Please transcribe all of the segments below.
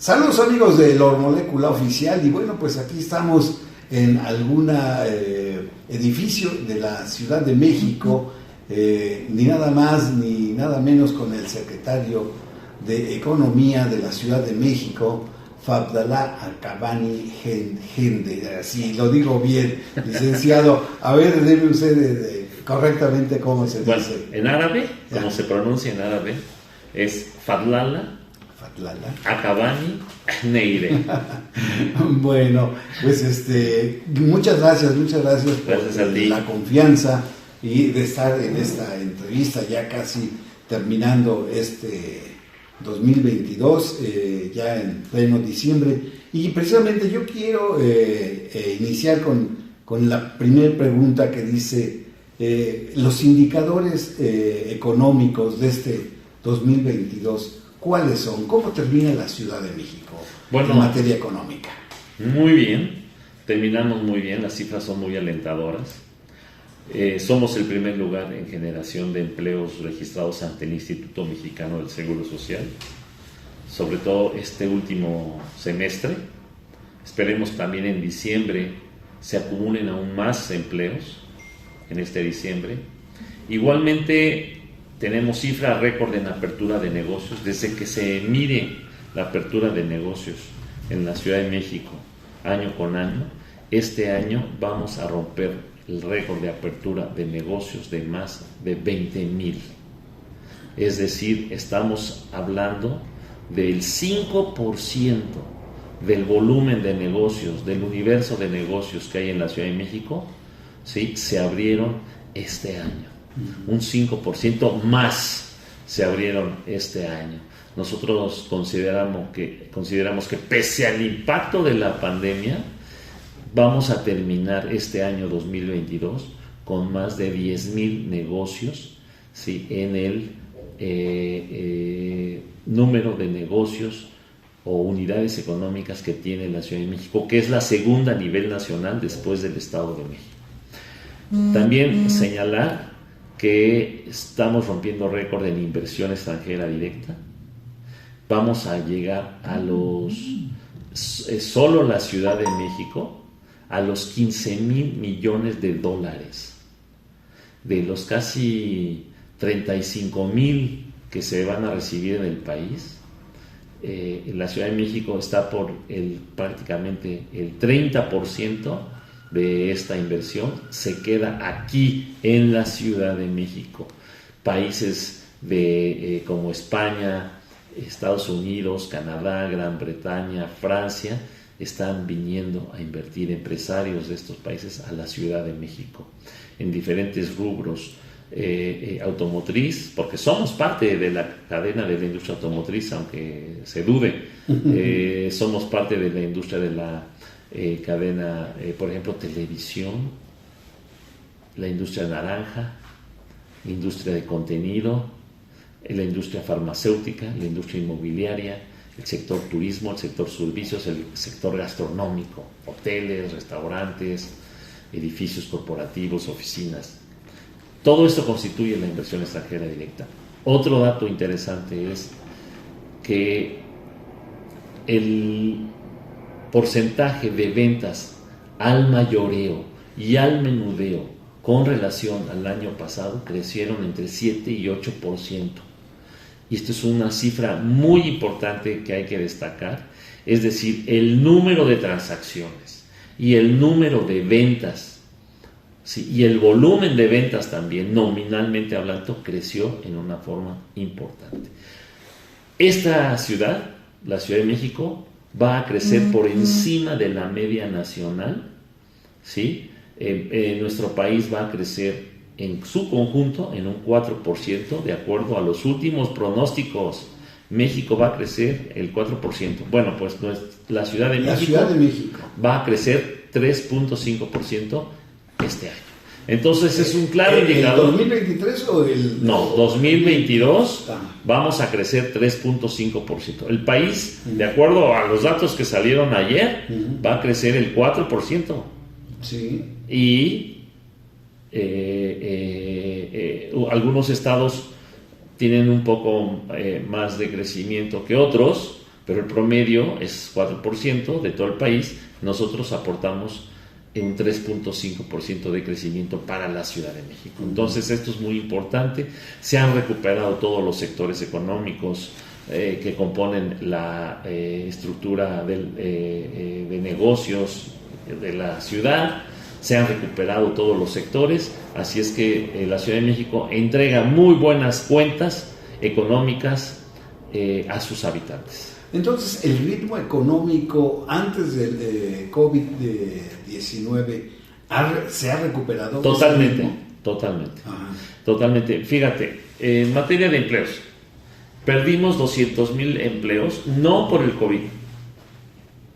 Saludos amigos de Lor Molécula Oficial, y bueno, pues aquí estamos en algún edificio de la Ciudad de México, ni nada más ni nada menos con el secretario de Economía de la Ciudad de México, Fadlallah Akabani Gende, así lo digo bien, licenciado. A ver, debe usted correctamente cómo se dice. En árabe, como se pronuncia en árabe, es Fadlallah Akabani Neire. Bueno, pues muchas gracias por la confianza y de estar en esta entrevista ya casi terminando este 2022, ya en pleno diciembre. Y precisamente yo quiero iniciar con la primera pregunta que dice, los indicadores económicos de este 2022, ¿cuáles son? ¿Cómo termina la Ciudad de México en materia económica? Muy bien, terminamos muy bien, las cifras son muy alentadoras. Somos el primer lugar en generación de empleos registrados ante el Instituto Mexicano del Seguro Social, sobre todo este último semestre. Esperemos también en diciembre se acumulen aún más empleos en este diciembre. Igualmente tenemos cifra récord en apertura de negocios. Desde que se mide la apertura de negocios en la Ciudad de México año con año, este año vamos a romper el récord de apertura de negocios de más de 20,000. Es decir, estamos hablando del 5% del volumen de negocios, del universo de negocios que hay en la Ciudad de México, ¿sí?, se abrieron este año. Un 5% más se abrieron este año. Nosotros consideramos que pese al impacto de la pandemia, vamos a terminar este año 2022 con más de 10,000 negocios, ¿sí?, en el número de negocios o unidades económicas que tiene la Ciudad de México, que es la segunda a nivel nacional después del Estado de México. También señalar que estamos rompiendo récord en inversión extranjera directa. Vamos a llegar a solo la Ciudad de México, a los 15,000 millones de dólares. De los casi 35,000 que se van a recibir en el país, la Ciudad de México está por prácticamente el 30% de esta inversión se queda aquí en la Ciudad de México. Países como España, Estados Unidos, Canadá, Gran Bretaña, Francia, están viniendo a invertir, empresarios de estos países, a la Ciudad de México en diferentes rubros. Automotriz, porque somos parte de la cadena de la industria automotriz, aunque se dude. Somos parte de la industria de la cadena, por ejemplo, televisión, la industria naranja, la industria de contenido, la industria farmacéutica, la industria inmobiliaria, el sector turismo, el sector servicios, el sector gastronómico, hoteles, restaurantes, edificios corporativos, oficinas. Todo esto constituye la inversión extranjera directa. Otro dato interesante es que el porcentaje de ventas al mayoreo y al menudeo con relación al año pasado crecieron entre 7 y 8%. Y esto es una cifra muy importante que hay que destacar. Es decir, el número de transacciones y el número de ventas, sí, y el volumen de ventas también, nominalmente hablando, creció en una forma importante. Esta ciudad, la Ciudad de México, va a crecer por encima de la media nacional, ¿sí? Nuestro país va a crecer en su conjunto en un 4%, de acuerdo a los últimos pronósticos. México va a crecer el 4%. Bueno, pues la Ciudad de México va a crecer 3.5% este año. Entonces es un claro indicador. ¿El 2023 o el...? No, 2022 vamos a crecer 3.5%. El país, de acuerdo a los datos que salieron ayer, va a crecer el 4%. Sí. Y algunos estados tienen un poco más de crecimiento que otros, pero el promedio es 4% de todo el país. Nosotros aportamos un 3.5% de crecimiento para la Ciudad de México. Entonces esto es muy importante. Se han recuperado todos los sectores económicos que componen la estructura de negocios de la ciudad. Se han recuperado todos los sectores, así es que la Ciudad de México entrega muy buenas cuentas económicas a sus habitantes. Entonces, el ritmo económico antes del COVID-19 se ha recuperado. Totalmente. Fíjate, en materia de empleos, perdimos 200,000 empleos, no por el COVID,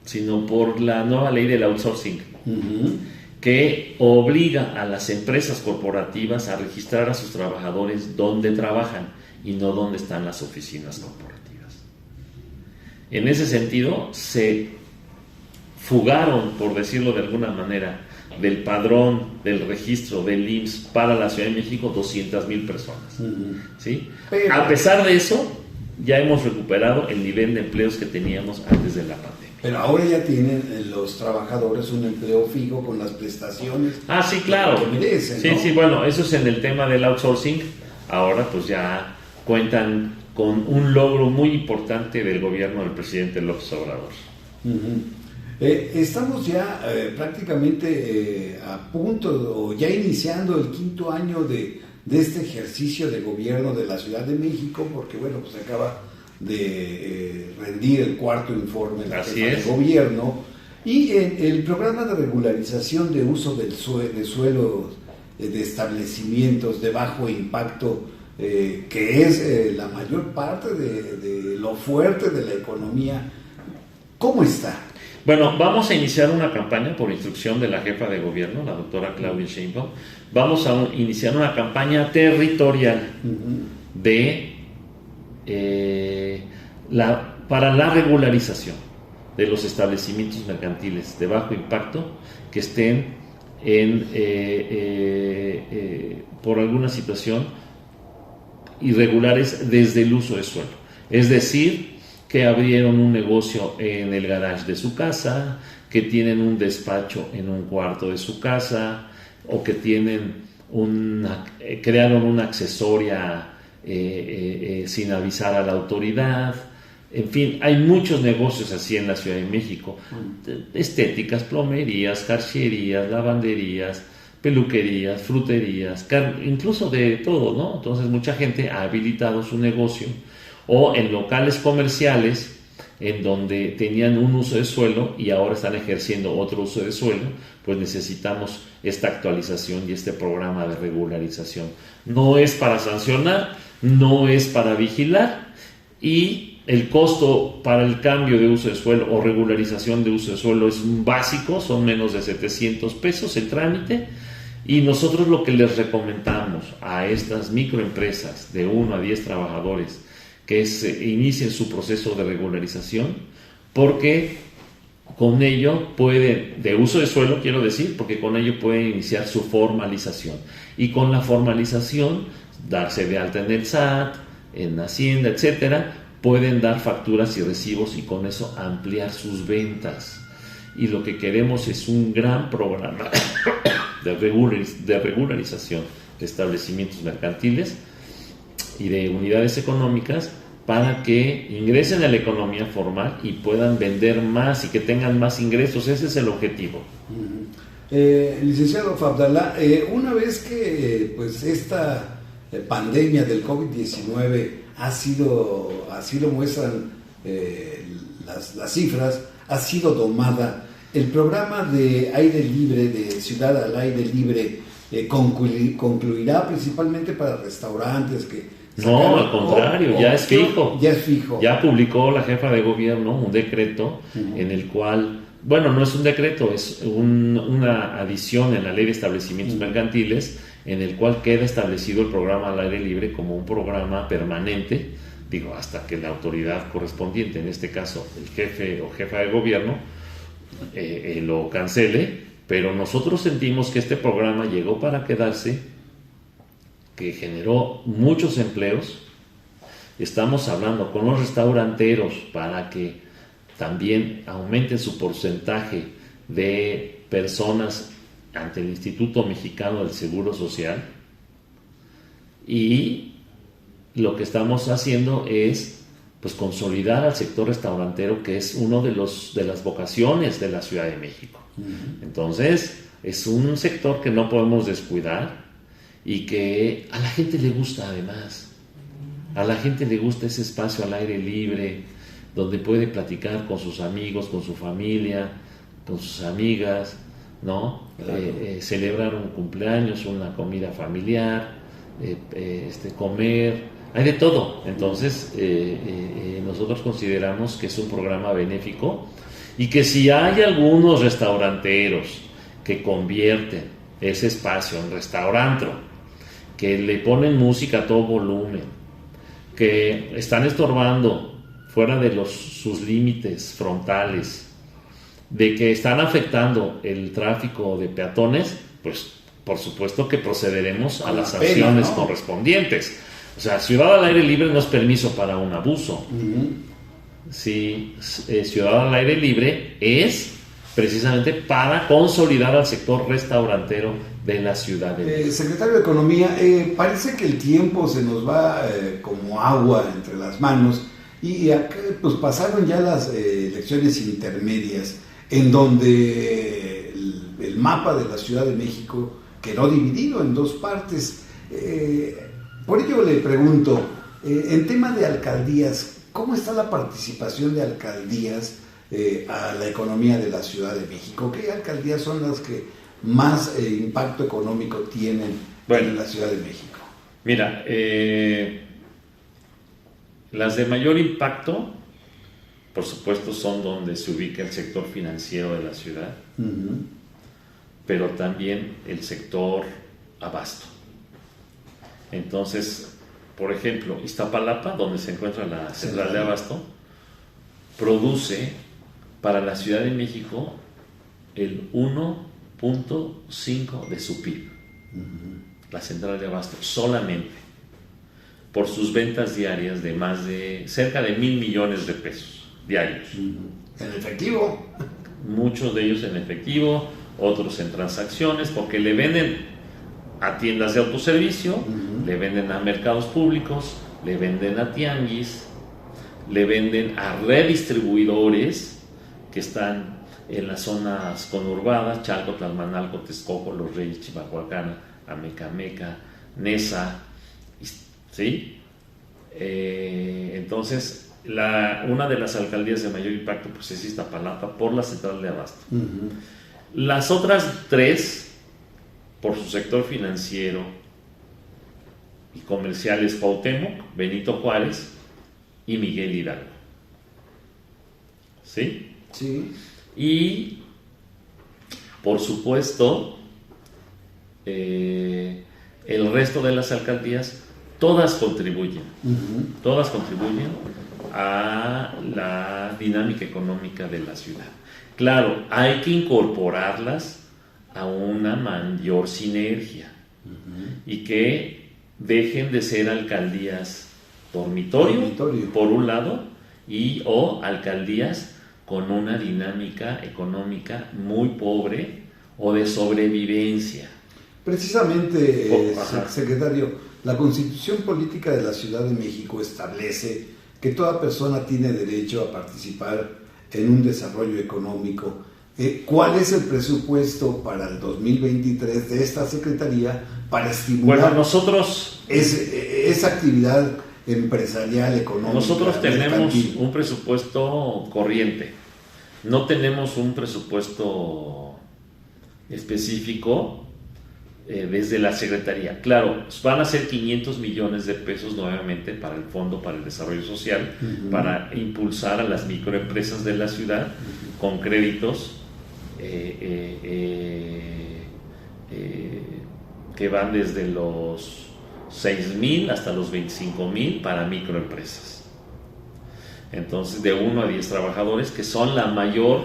sino por la nueva ley del outsourcing, que obliga a las empresas corporativas a registrar a sus trabajadores donde trabajan y no donde están las oficinas corporativas. En ese sentido, se fugaron, por decirlo de alguna manera, del padrón, del registro del IMSS para la Ciudad de México 200,000 personas. ¿Sí? Pero, a pesar de eso, ya hemos recuperado el nivel de empleos que teníamos antes de la pandemia. Pero ahora ya tienen los trabajadores un empleo fijo con las prestaciones. Sí, claro. Que merecen, ¿no? Sí, bueno, eso es en el tema del outsourcing. Ahora pues ya cuentan con un logro muy importante del gobierno del presidente López Obrador. Estamos ya prácticamente a punto o ya iniciando el 5º año de este ejercicio de gobierno de la Ciudad de México, porque bueno, pues acaba de rendir el 4º informe de la jefa de gobierno, y el programa de regularización de uso de suelos de establecimientos de bajo impacto, que es la mayor parte de lo fuerte de la economía, ¿cómo está? Bueno, vamos a iniciar una campaña por instrucción de la jefa de gobierno, la doctora Claudia Sheinbaum. Vamos a iniciar una campaña territorial para la regularización de los establecimientos mercantiles de bajo impacto que estén por alguna situación irregulares desde el uso de suelo. Es decir, que abrieron un negocio en el garage de su casa, que tienen un despacho en un cuarto de su casa, o que crearon una accesoria sin avisar a la autoridad. En fin, hay muchos negocios así en la Ciudad de México. Estéticas, plomerías, carcherías, lavanderías, peluquerías, fruterías, incluso de todo, ¿no? Entonces mucha gente ha habilitado su negocio, o en locales comerciales en donde tenían un uso de suelo y ahora están ejerciendo otro uso de suelo. Pues necesitamos esta actualización y este programa de regularización. No es para sancionar, no es para vigilar, y el costo para el cambio de uso de suelo o regularización de uso de suelo es básico, son menos de 700 pesos el trámite. Y nosotros lo que les recomendamos a estas microempresas de 1 a 10 trabajadores que inicien su proceso de regularización, porque con ello pueden, de uso de suelo quiero decir, porque con ello pueden iniciar su formalización, y con la formalización darse de alta en el SAT, en Hacienda, etcétera, pueden dar facturas y recibos y con eso ampliar sus ventas. Y lo que queremos es un gran programa de regularización de establecimientos mercantiles y de unidades económicas para que ingresen a la economía formal y puedan vender más y que tengan más ingresos. Ese es el objetivo. Licenciado Fabdallah, una vez que pues esta pandemia del COVID-19 así lo muestran las cifras, ha sido domada, el programa de aire libre, de ciudad al aire libre, concluirá principalmente para restaurantes que... No, al contrario, ya es fijo. Ya es fijo. Ya publicó la jefa de gobierno un decreto en el cual, bueno, no es un decreto, es una adición en la ley de establecimientos mercantiles, en el cual queda establecido el programa al aire libre como un programa permanente, digo, hasta que la autoridad correspondiente, en este caso el jefe o jefa de gobierno, lo cancele, pero nosotros sentimos que este programa llegó para quedarse, que generó muchos empleos estamos hablando con los restauranteros para que también aumenten su porcentaje de personas ante el Instituto Mexicano del Seguro Social, y lo que estamos haciendo es pues consolidar al sector restaurantero, que es uno de las vocaciones de la Ciudad de México. Entonces es un sector que no podemos descuidar y que a la gente le gusta. Además, a la gente le gusta ese espacio al aire libre donde puede platicar con sus amigos, con su familia, con sus amigas, ¿no? Claro. Celebrar un cumpleaños, una comida familiar, comer, hay de todo. Entonces nosotros consideramos que es un programa benéfico, y que si hay algunos restauranteros que convierten ese espacio en restaurantro, que le ponen música a todo volumen, que están estorbando fuera de sus límites frontales, de que están afectando el tráfico de peatones, pues por supuesto que procederemos a las sanciones correspondientes. O sea, ciudad al aire libre no es permiso para un abuso. Sí, ciudad al aire libre es precisamente para consolidar al sector restaurantero de la ciudad de México. Secretario de Economía, parece que el tiempo se nos va como agua entre las manos, y acá, pues pasaron ya las elecciones intermedias, en donde el mapa de la Ciudad de México quedó dividido en dos partes. Por ello le pregunto, en tema de alcaldías, ¿cómo está la participación de alcaldías a la economía de la Ciudad de México? ¿Qué alcaldías son las que más impacto económico tienen en la Ciudad de México? Mira, las de mayor impacto, por supuesto, son donde se ubica el sector financiero de la ciudad, pero también el sector abasto. Entonces, por ejemplo, Iztapalapa, donde se encuentra la central de abasto, produce para la Ciudad de México el 1.5 de su PIB. La central de abasto, solamente por sus ventas diarias de más de cerca de 1,000 millones de pesos diarios. ¿En efectivo? Muchos de ellos en efectivo, otros en transacciones, porque le venden a tiendas de autoservicio, le venden a mercados públicos, le venden a tianguis, le venden a redistribuidores que están en las zonas conurbadas: Chalco, Tlalmanalco, Texcoco, Los Reyes, Chimalhuacán, Amecameca, Nesa, ¿sí? Entonces, una de las alcaldías de mayor impacto pues es Iztapalapa, por la central de abasto. Las otras tres, por su sector financiero y comercial, es Cuauhtémoc, Benito Juárez y Miguel Hidalgo. ¿Sí? Sí. Y, por supuesto, el resto de las alcaldías, todas contribuyen a la dinámica económica de la ciudad. Claro, hay que incorporarlas a una mayor sinergia y que dejen de ser alcaldías dormitorio por un lado, o alcaldías con una dinámica económica muy pobre o de sobrevivencia. Precisamente, secretario, la Constitución Política de la Ciudad de México establece que toda persona tiene derecho a participar en un desarrollo económico. ¿Cuál es el presupuesto para el 2023 de esta Secretaría para estimular esa actividad empresarial, económica? Nosotros tenemos un presupuesto corriente, no tenemos un presupuesto específico desde la Secretaría. Claro, van a ser 500 millones de pesos nuevamente para el Fondo para el Desarrollo Social, para impulsar a las microempresas de la ciudad con créditos que van desde los 6,000 hasta los 25,000 para microempresas. Entonces, de 1 a 10 trabajadores, que son la mayor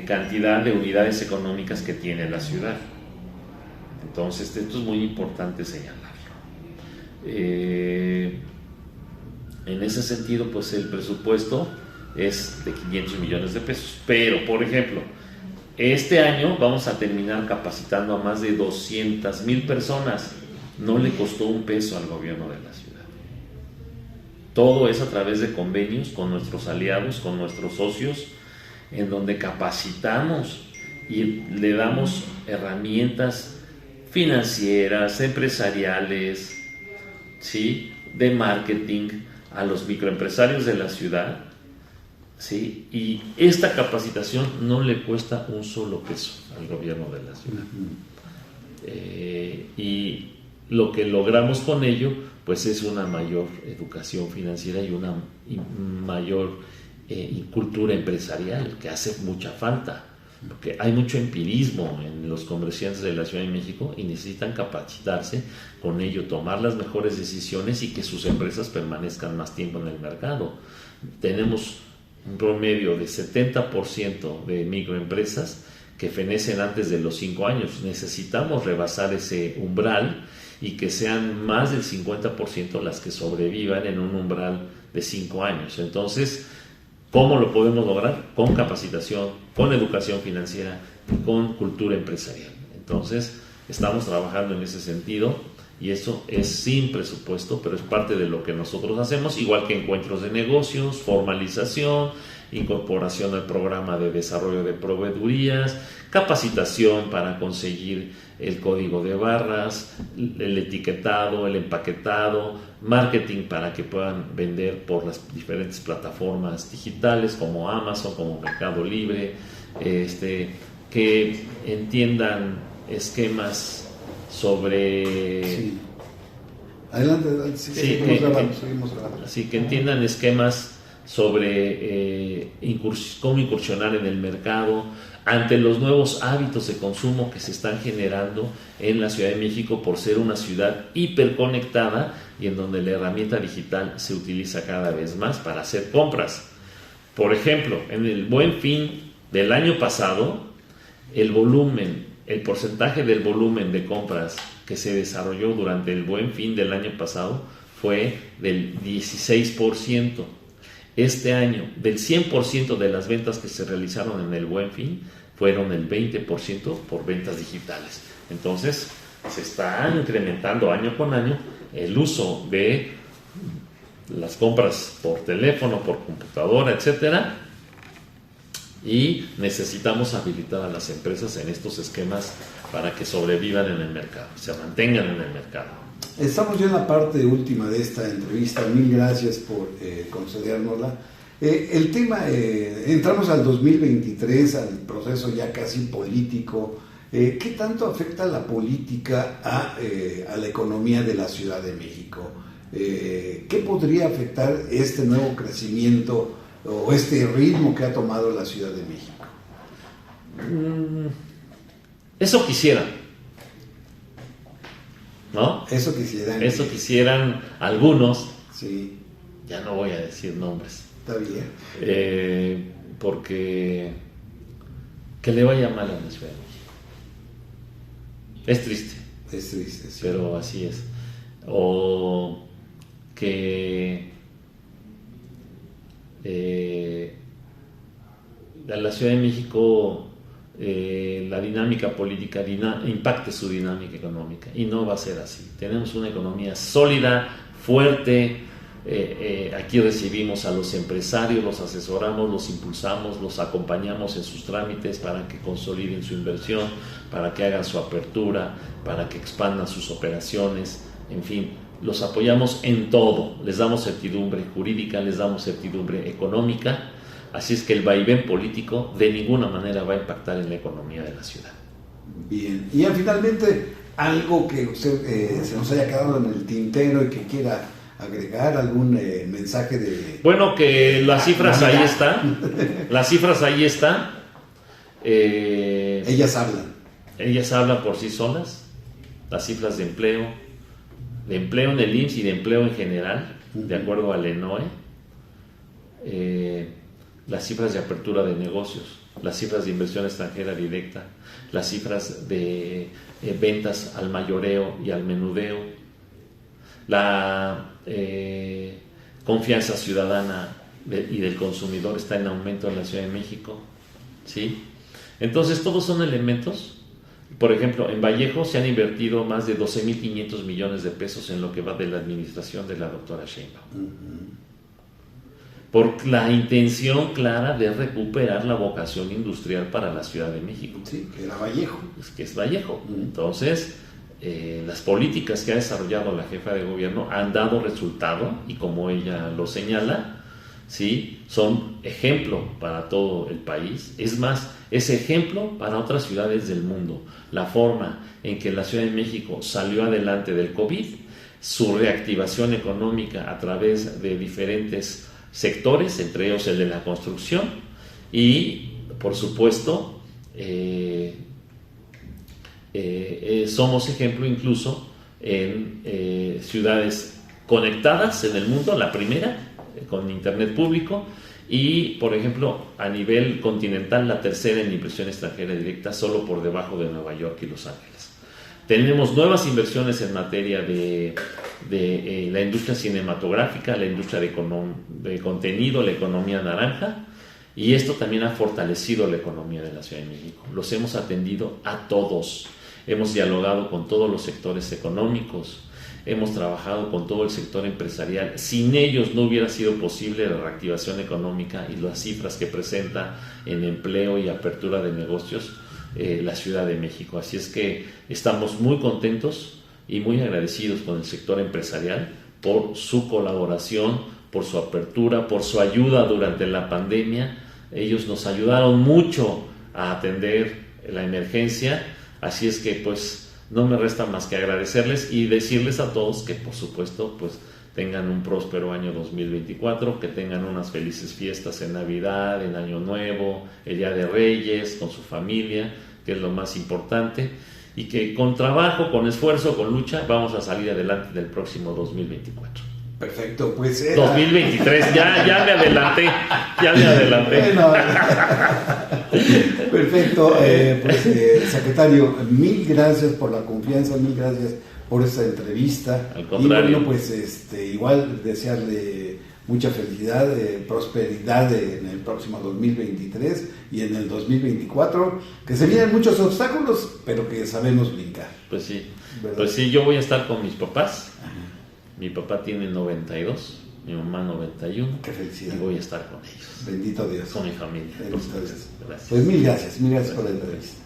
cantidad de unidades económicas que tiene la ciudad. Entonces, esto es muy importante señalarlo. En ese sentido, pues el presupuesto es de 500 millones de pesos. Pero, por ejemplo, este año vamos a terminar capacitando a más de 200,000 personas. No le costó un peso al gobierno de la ciudad. Todo es a través de convenios con nuestros aliados, con nuestros socios, en donde capacitamos y le damos herramientas financieras, empresariales, ¿sí?, de marketing a los microempresarios de la ciudad, ¿sí? Y esta capacitación no le cuesta un solo peso al gobierno de la ciudad. Y lo que logramos con ello, pues es una mayor educación financiera y una mayor cultura empresarial, que hace mucha falta, porque hay mucho empirismo en los comerciantes de la Ciudad de México y necesitan capacitarse, con ello tomar las mejores decisiones y que sus empresas permanezcan más tiempo en el mercado. Tenemos un promedio de 70% de microempresas que fenecen antes de los 5 años. Necesitamos rebasar ese umbral y que sean más del 50% las que sobrevivan en un umbral de 5 años. Entonces, ¿cómo lo podemos lograr? Con capacitación, con educación financiera y con cultura empresarial. Entonces, estamos trabajando en ese sentido y eso es sin presupuesto, pero es parte de lo que nosotros hacemos, igual que encuentros de negocios, formalización, incorporación al programa de desarrollo de proveedurías, capacitación para conseguir el código de barras, el etiquetado, el empaquetado, marketing para que puedan vender por las diferentes plataformas digitales como Amazon, como Mercado Libre, que entiendan esquemas sobre... Sí. Adelante, seguimos grabando. Así que entiendan esquemas sobre cómo incursionar en el mercado ante los nuevos hábitos de consumo que se están generando en la Ciudad de México por ser una ciudad hiperconectada y en donde la herramienta digital se utiliza cada vez más para hacer compras. Por ejemplo, en el Buen Fin del año pasado, el porcentaje del volumen de compras que se desarrolló durante el Buen Fin del año pasado fue del 16%. Este año, del 100% de las ventas que se realizaron en el Buen Fin, fueron el 20% por ventas digitales. Entonces, se está incrementando año con año el uso de las compras por teléfono, por computadora, etcétera, y necesitamos habilitar a las empresas en estos esquemas para que sobrevivan en el mercado, se mantengan en el mercado. Estamos ya en la parte última de esta entrevista. Mil gracias por concedérnosla. El tema, entramos al 2023, al proceso ya casi político. ¿Qué tanto afecta la política a la economía de la Ciudad de México? ¿Qué podría afectar este nuevo crecimiento o este ritmo que ha tomado la Ciudad de México? Eso quisiera, ¿no? Eso quisieran algunos. Sí. Ya no voy a decir nombres. Está bien. Porque que le vaya mal a la Ciudad de México. Es triste. Es triste, sí. Pero así es. O que a la Ciudad de México la dinámica política impacte su dinámica económica, y no va a ser así. Tenemos una economía sólida, fuerte. Aquí recibimos a los empresarios, los asesoramos, los impulsamos, los acompañamos en sus trámites para que consoliden su inversión, para que hagan su apertura, para que expandan sus operaciones, en fin, los apoyamos en todo, les damos certidumbre jurídica, les damos certidumbre económica. Así es que el vaivén político de ninguna manera va a impactar en la economía de la ciudad. Bien, y ya finalmente, algo que usted se nos haya quedado en el tintero y que quiera agregar, algún mensaje de... Bueno, que las cifras ahí están, las cifras ahí están. Ellas hablan por sí solas, las cifras de empleo en el IMSS y de empleo en general, de acuerdo al ENOE. Las cifras de apertura de negocios, las cifras de inversión extranjera directa, las cifras de ventas al mayoreo y al menudeo, la confianza ciudadana y del consumidor está en aumento en la Ciudad de México, ¿sí? Entonces todos son elementos. Por ejemplo, en Vallejo se han invertido más de 12.500 millones de pesos en lo que va de la administración de la doctora Sheinbaum. Por la intención clara de recuperar la vocación industrial para la Ciudad de México. Sí, que era Vallejo. Que es Vallejo. Entonces, las políticas que ha desarrollado la jefa de gobierno han dado resultado, y como ella lo señala, ¿sí?, son ejemplo para todo el país. Es más, es ejemplo para otras ciudades del mundo. La forma en que la Ciudad de México salió adelante del COVID, su reactivación económica a través de diferentes sectores, entre ellos el de la construcción, y por supuesto somos ejemplo incluso en ciudades conectadas en el mundo, la primera con internet público, y por ejemplo a nivel continental la tercera en inversión extranjera directa, solo por debajo de Nueva York y Los Ángeles. Tenemos nuevas inversiones en materia de la industria cinematográfica, la industria de contenido, la economía naranja, y esto también ha fortalecido la economía de la Ciudad de México. Los hemos atendido a todos, hemos dialogado con todos los sectores económicos, hemos trabajado con todo el sector empresarial. Sin ellos no hubiera sido posible la reactivación económica y las cifras que presenta en empleo y apertura de negocios la Ciudad de México. Así es que estamos muy contentos y muy agradecidos con el sector empresarial por su colaboración, por su apertura, por su ayuda durante la pandemia. Ellos nos ayudaron mucho a atender la emergencia, así es que pues no me resta más que agradecerles y decirles a todos que por supuesto pues tengan un próspero año 2024, que tengan unas felices fiestas en Navidad, en Año Nuevo, el Día de Reyes, con su familia, que es lo más importante, y que con trabajo, con esfuerzo, con lucha, vamos a salir adelante del próximo 2024. Perfecto, pues 2023, ya me adelanté. Bueno, perfecto, secretario, mil gracias por la confianza, mil gracias por esta entrevista. Al contrario. Y bueno, pues igual desearle mucha felicidad, prosperidad en el próximo 2023 y en el 2024, que se vienen muchos obstáculos, pero que sabemos brincar. Pues sí, ¿verdad? Pues sí, yo voy a estar con mis papás. Ajá. Mi papá tiene 92, mi mamá 91. Qué felicidad. Y voy a estar con ellos. Bendito Dios. Con mi familia. Bendito Dios. Gracias. Pues mil gracias por la entrevista.